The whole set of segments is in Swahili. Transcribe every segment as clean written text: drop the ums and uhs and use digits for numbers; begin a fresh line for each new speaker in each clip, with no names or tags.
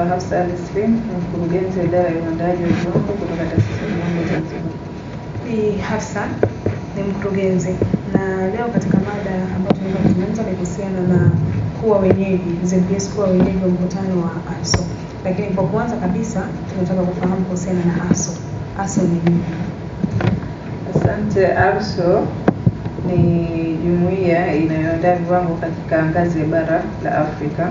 Hafsa Ali Slim, mkurugenzi wa idara ya uandaaji wa viwango kutoka Taasisi ya Viwango Zanzibar.
Bi Hafsa ni mkurugenzi, na leo katika mada ambayo tunazungumza ni kuhusiana na kuwa wenyeji, ZBS kuwa wenyeji wa mkutano wa ASO. Lakini kwa kwanza kabisa tunataka kufahamu kuhusiana na ASO. ASO ni nini?
Asante. ASO ni jumuiya inayoandaa viwango katika ngazi ya bara la Afrika.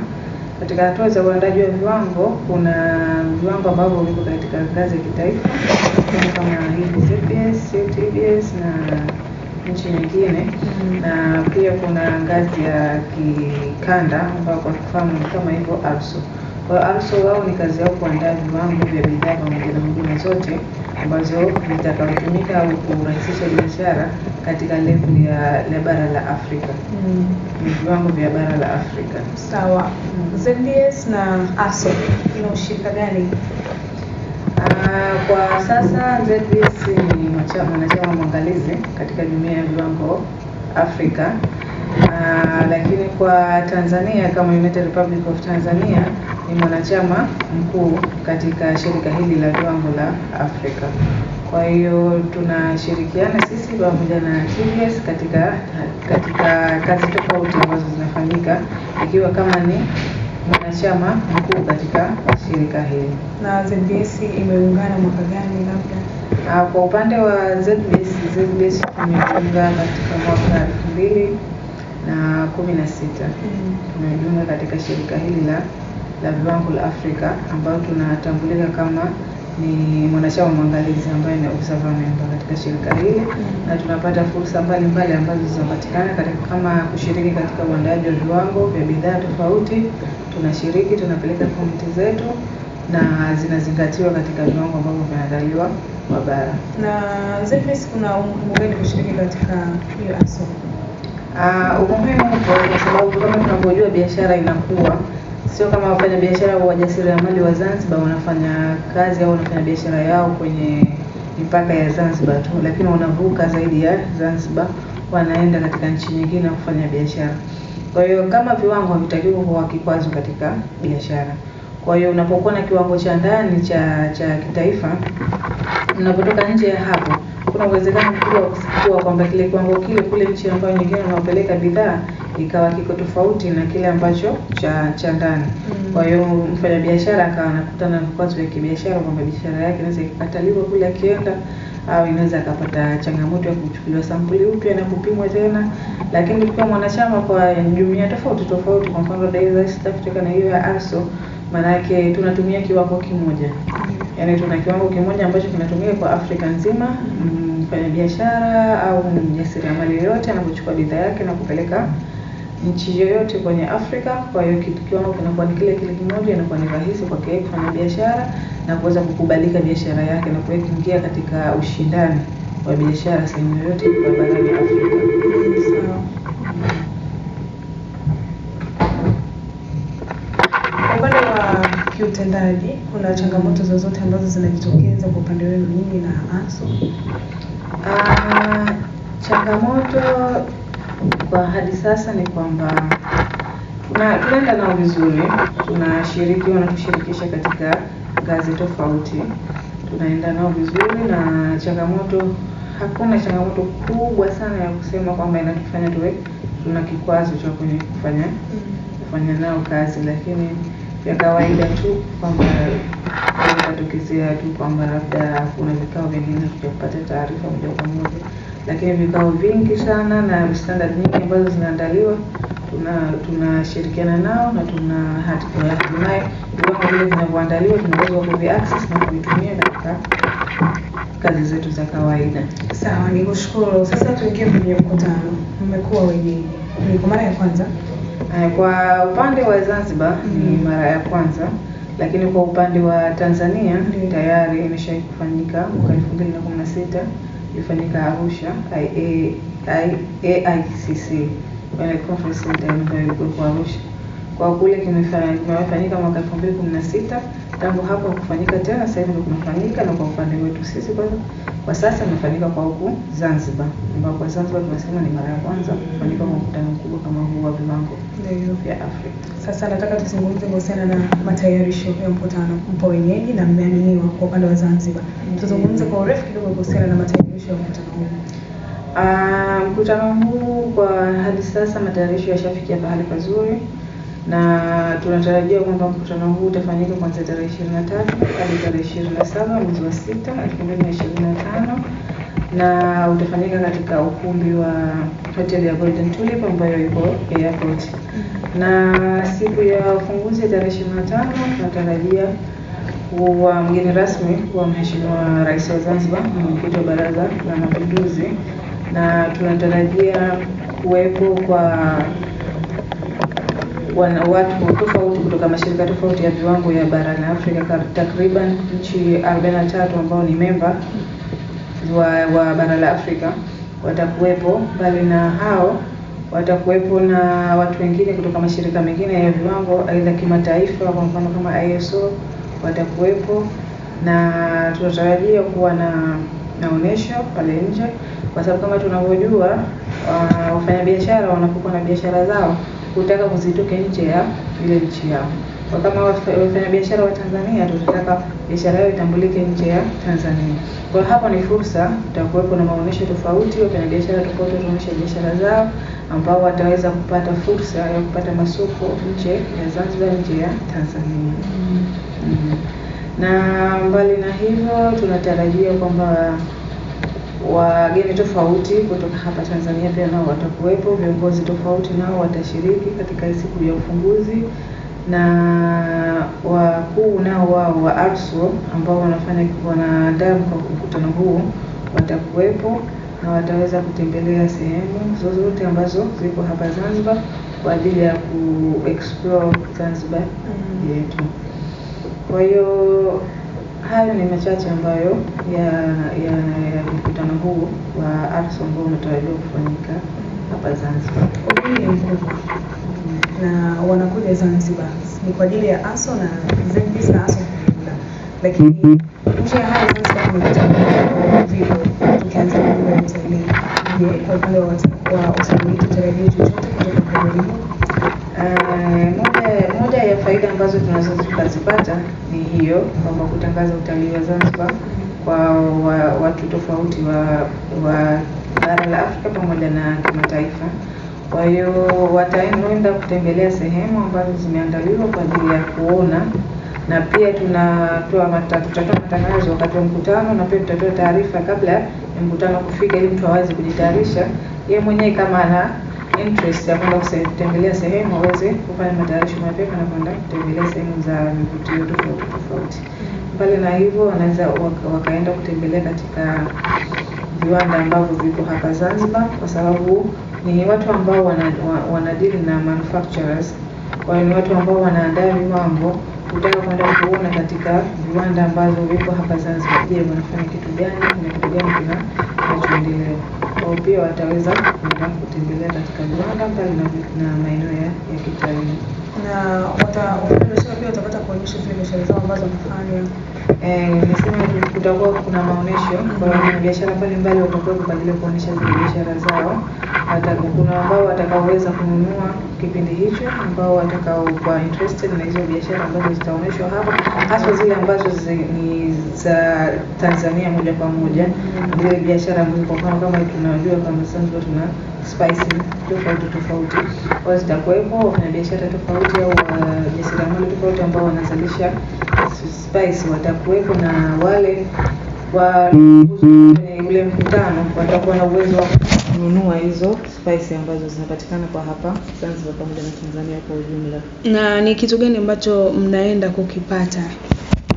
Katika hatua za uandaji wa viwango, kuna viwango ambavyo viko katika ngazi ya kitaifa kama hivi ZBS, TBS na nchi nyingine, na pia kuna ngazi ya kikanda ambayo kwa kufahamu kama hivyo ASO. Kwa ASO wao ni kazi yao kuandaa viwango vya bidhaa pamoja na huduma zote ambazo zitakazotumika au kurahisisha biashara katika level ya bara la Afrika. Ni viwango vya bara la Afrika.
Sawa. ZBS na ASO ina ushirika gani?
Kwa sasa ZBS ni mwanachama mwangalizi katika jumuiya ya viwango Afrika. Lakini kwa Tanzania kama United Republic of Tanzania ni mwanachama mkuu katika shirika hili la viwango la Afrika. Kwa hiyo tunashirikiana sisi pamoja na TBS katika kazi tofauti ambazo zinafanyika, ikiwa kama ni mwanachama mkuu katika shirika hili.
Na ZBS imeungana mwaka gani labda?
Kwa upande wa ZBS imejiunga katika mwaka 2016. Tumejiunga katika shirika hili la viwango la Afrika, ambao tunatambulika kama ni mwanachama mwangalizi ambaye ni observer member katika shirika hili, na tunapata fursa mbalimbali ambazo zinapatikana katika kama kushiriki katika uandaaji wa viwango vya bidhaa tofauti. Tunashiriki, tunapeleka komiti zetu na zinazingatiwa katika viwango ambavyo vinaandaliwa kwa bara.
Na ZBS kuna umuhimu gani kushiriki katika hiyo ASO?
Umuhimu kwa sababu kama tunavyojua biashara inakuwa, sio kama wafanya biashara au wajasiriamali wa Zanzibar wanafanya kazi au wanafanya biashara yao kwenye mipaka ya Zanzibar tu, lakini wanavuka zaidi ya Zanzibar, wanaenda katika nchi nyingine kufanya biashara. Kwa hiyo kama viwango havitakiwi kuwa kikwazo katika biashara. Kwa hiyo unapokuwa na kiwango cha ndani cha kitaifa, unapotoka nje ya hapo, kuna uwezekano mkubwa kwamba kile kiwango kile kule nchi ambayo nyingine unapeleka bidhaa ikawa kiko tofauti na kile ambacho cha ndani. Kwa hiyo mfanyabiashara akawa anakutana na vikwazo vya kibiashara kwamba biashara yake inaweza ikakataliwa kule akienda, au inaweza akapata changamoto ya kuchukuliwa sampuli upya na kupimwa tena. Lakini kwa mwanachama kwa jumuiya tofauti, kwa mfano East Africa na hiyo ya ASO, maana yake tunatumia kiwango kimoja. Yaani tuna kiwango kimoja ambacho kinatumika kwa Afrika nzima. Mfanyabiashara au mjasiriamali yoyote anapochukua bidhaa yake na kupeleka nchi yoyote kwenye Afrika, kwa hiyo kiwango kinakuwa ni kile kimoja, inakuwa ni rahisi kwa yeye kufanya biashara na kuweza kukubalika biashara yake na kuingia katika ushindani wa biashara sehemu yoyote kwa barani Afrika.
Kwa upande wa kiutendaji, kuna changamoto zozote ambazo zinajitokeza kwa upande wenu nyinyi na ASO?
Changamoto kwa hadi sasa ni kwamba tunaenda nao vizuri, wanatushirikisha katika ngazi tofauti, tunaenda nao vizuri, na hakuna changamoto kubwa sana ya kusema kwamba inatufanya tuna kikwazo cha kufanya nao kazi. Lakini ya kawaida tu kwamba inatokezea tu kwamba labda kuna vikao vingine kupata taarifa moja kwa moja, lakini vikao vingi sana na standard nyingi ambazo zinaandaliwa tunashirikiana nao na hatimaye viwango vile vinavyoandaliwa tunaweza kuvi-access na kuvitumia katika kazi zetu za kawaida.
Sawa, nikushukuru. Sasa tuingie kwenye mkutano. Mmekuwa wenyeji. Ni kwa mara ya kwanza?
Kwa upande wa Zanzibar ni mara ya kwanza, lakini kwa upande wa Tanzania tayari imeshawahi kufanyika mwaka 2016, ilifanyika Arusha AICC, ile conference center ambayo ilikuwa Arusha. Kwa kule kimefanyika mwaka 2016, tangu hapo kufanyika tena, sasa hivi kunafanyika. Na kwa upande wetu sisi kwa sasa imefanyika kwa huku Zanzibar, ambapo kwa Zanzibar tunasema ni mara ya kwanza kufanyika kwa mkutano mkubwa kama huu wa viwango vya Afrika.
Sasa nataka tuzungumze kuhusiana na matayarisho ya mkutano. Mpo wenyeji na mmeaminiwa kwa upande wa Zanzibar. Tuzungumze kwa urefu kidogo kuhusiana na matayarisho ya mkutano huu.
Mkutano huu kwa hadi sasa matayarisho yashafikia mahali pazuri, na tunatarajia kwamba mkutano huu utafanyika kuanzia tarehe 23 hadi tarehe 27 mwezi wa 6 2025, na utafanyika katika ukumbi wa hoteli ya Golden Tulip ambayo iko airport. Na siku ya ufunguzi tarehe 25 tunatarajia kuwa mgeni rasmi wa Mheshimiwa Rais wa Zanzibar, mwenyekiti wa Baraza la Mapinduzi, na tunatarajia kuwepo kwa watu tofauti kutoka mashirika tofauti ya viwango ya bara la Afrika, takriban nchi 43 ambao ni memba wa bara la Afrika watakuwepo. Bali na hao watakuwepo na watu wengine kutoka mashirika mengine ya viwango aidha kimataifa, kwa mfano kama ISO watakuwepo, na tunatarajia kuwa na maonesho pale nje, kwa sababu kama tunavyojua wafanyabiashara wanapokuwa na biashara zao hutaka kuzitoka nje ya ile nchi yao. Kwa kama wafanyabiashara wa Tanzania tunataka biashara yao itambulike nje ya Tanzania. Kwa hapa ni fursa, tutakuwepo na maonesho tofauti, wafanyabiashara tofauti wataonyesha biashara zao, ambao wataweza kupata fursa ya kupata masoko nje ya Zanzibar, nje ya Tanzania. Na mbali na hivyo tunatarajia kwamba wageni tofauti kutoka hapa Tanzania pia nao watakuwepo, viongozi tofauti nao watashiriki katika siku ya ufunguzi, na wakuu nao wao wa ARSO ambao wanaandaa mkutano huu watakuwepo, na wataweza kutembelea sehemu zozote ambazo ziko hapa Zanzibar kwa ajili ya explore Zanzibar yetu. Kwa hiyo hayo ni machache ambayo ya mkutano huu wa ARSO ambao unatarajiwa kufanyika hapa Zanzibar.
Na wanakuja Zanzibar ni kwa ajili ya ARSO na ZBS na ARSO kwa lakini nje ya hayo Zanzibar kuna vipo tukianza na utalii. Je, kwa upande wa utalii tutarajia chochote kutoka kwa hili?
Moja ya faida ambazo tunaweza tukazipata ni hiyo, kwamba kutangaza utalii wa Zanzibar kwa watu tofauti wa bara la Afrika pamoja na kimataifa. Kwa hiyo wataenda kutembelea sehemu ambazo zimeandaliwa kwa ajili ya kuona, na pia tutatoa matangazo wakati wa mkutano, na pia tutatoa taarifa kabla ya mkutano kufika, ili mtu aweze kujitayarisha yeye mwenyewe kama ana interest ya kwenda kutembelea sehemu aweze kufanya matayarisho mapema na kwenda kutembelea sehemu za vivutio tofauti. Mbali na hivyo wanaweza wakaenda kutembelea katika viwanda ambavyo viko hapa Zanzibar, kwa sababu ni watu ambao wanadili na manufacturers. Kwa hiyo ni watu ambao wanaandaa viwango, kutaka kwenda kuona katika viwanda ambazo viko hapa Zanzibar, je, wanafanya kitu gani na kitu gani kinachoendelea. Kwa pia wataweza kwenda kutembelea katika viwanda mbali na maeneo ya kitalii.
Na wafanyabiashara pia watapata kuonyesha zile biashara zao ambazo wanafanya.
Nasema kutakuwa kuna maonesho kwa wafanyabiashara mbalimbali watakuwa kwa ajili ya kuonyesha zile biashara zao. Kuna ambao watakaoweza kununua kipindi hicho, ambao watakaokuwa interested na hizo biashara ambazo zitaonyeshwa hapa, hasa zile ambazo ni za Tanzania moja kwa moja. Zile biashara ambazo kwa mfano kama tunajua kama Zanzibar tuna spice tofauti, kwa zitakuwepo wafanyabiashara tofauti au wajasiriamali tofauti ambao wanazalisha spice watakuwepo, na wale wa ule mkutano watakuwa na uwezo wa kununua hizo spice ambazo zinapatikana kwa hapa Zanzibar pamoja na Tanzania kwa ujumla.
Na ni kitu gani ambacho mnaenda kukipata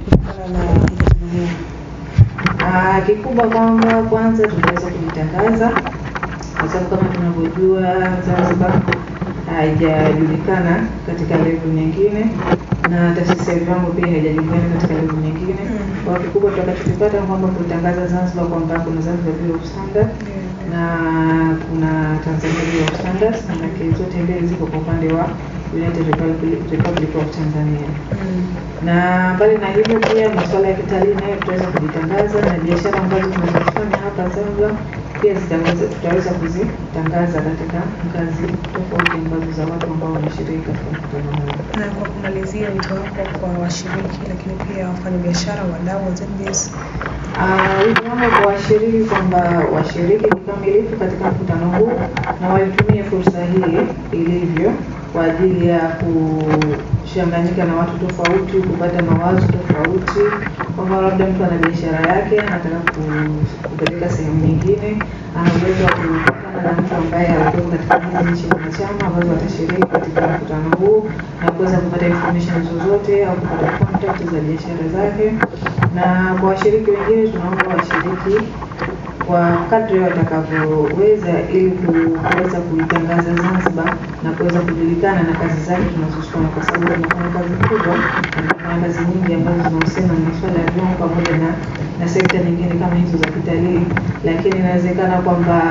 kutokana na mkutano huu?
Kikubwa kwamba kwanza tunaweza kujitangaza, kwa sababu kama tunavyojua Zanzibar haijajulikana katika level nyingine, na taasisi ya viwango pia haijajulikana katika level nyingine. Kwa kikubwa tutakachopata kwamba kutangaza Zanzibar kwamba kuna Zanzibar Bureau of Standards na kuna Tanzania Bureau of Standards, na zote mbili ziko kwa upande wa United Republic of Tanzania. Na mbali na hivyo pia masuala ya kitalii nayo tutaweza kujitangaza, na biashara ambazo tunazofanya hapa Zanzibar pia tutaweza kuzitangaza katika ngazi tofauti ambazo za watu ambao wanashiriki katika mkutano huu.
Na kwa kumalizia, wito wako kwa washiriki lakini pia wafanyabiashara, wadau wa ZBS?
Wito wangu kwa washiriki kwamba washiriki kikamilifu katika mkutano huu na waitumie fursa hii ilivyo kwa ajili ya kuchanganyika na watu tofauti, kupata mawazo tofauti. Kama labda mtu ana biashara yake anataka kupeleka sehemu nyingine, ana uwezo wa kukutana na mtu ambaye alikuwa katika nchi wanachama ambazo watashiriki katika mkutano huu na kuweza kupata information zozote au kupata contact za biashara zake. Na kwa washiriki wengine tunaomba washiriki kwa kadri watakavyoweza ili kuweza kuitangaza Zanzibar na kuweza kujulikana na kazi zake tunazofanya, kwa sababu tunafanya kazi kubwa na tunafanya kazi nyingi ambazo zinahusiana na masuala ya vyombo pamoja na sekta nyingine kama hizo za kitalii, lakini inawezekana kwamba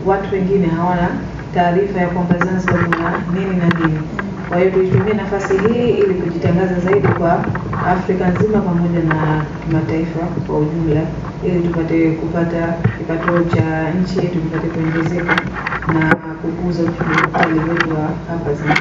watu wengine hawana taarifa ya kwamba Zanzibar kuna nini na nini. Kwa hiyo tuitumie nafasi hii ili kujitangaza zaidi kwa Afrika nzima pamoja na mataifa kwa ujumla, ili tupate kupata kipato cha nchi yetu kipate kuongezeka na kukuza uchumi wetu wa hapa Zanzibar.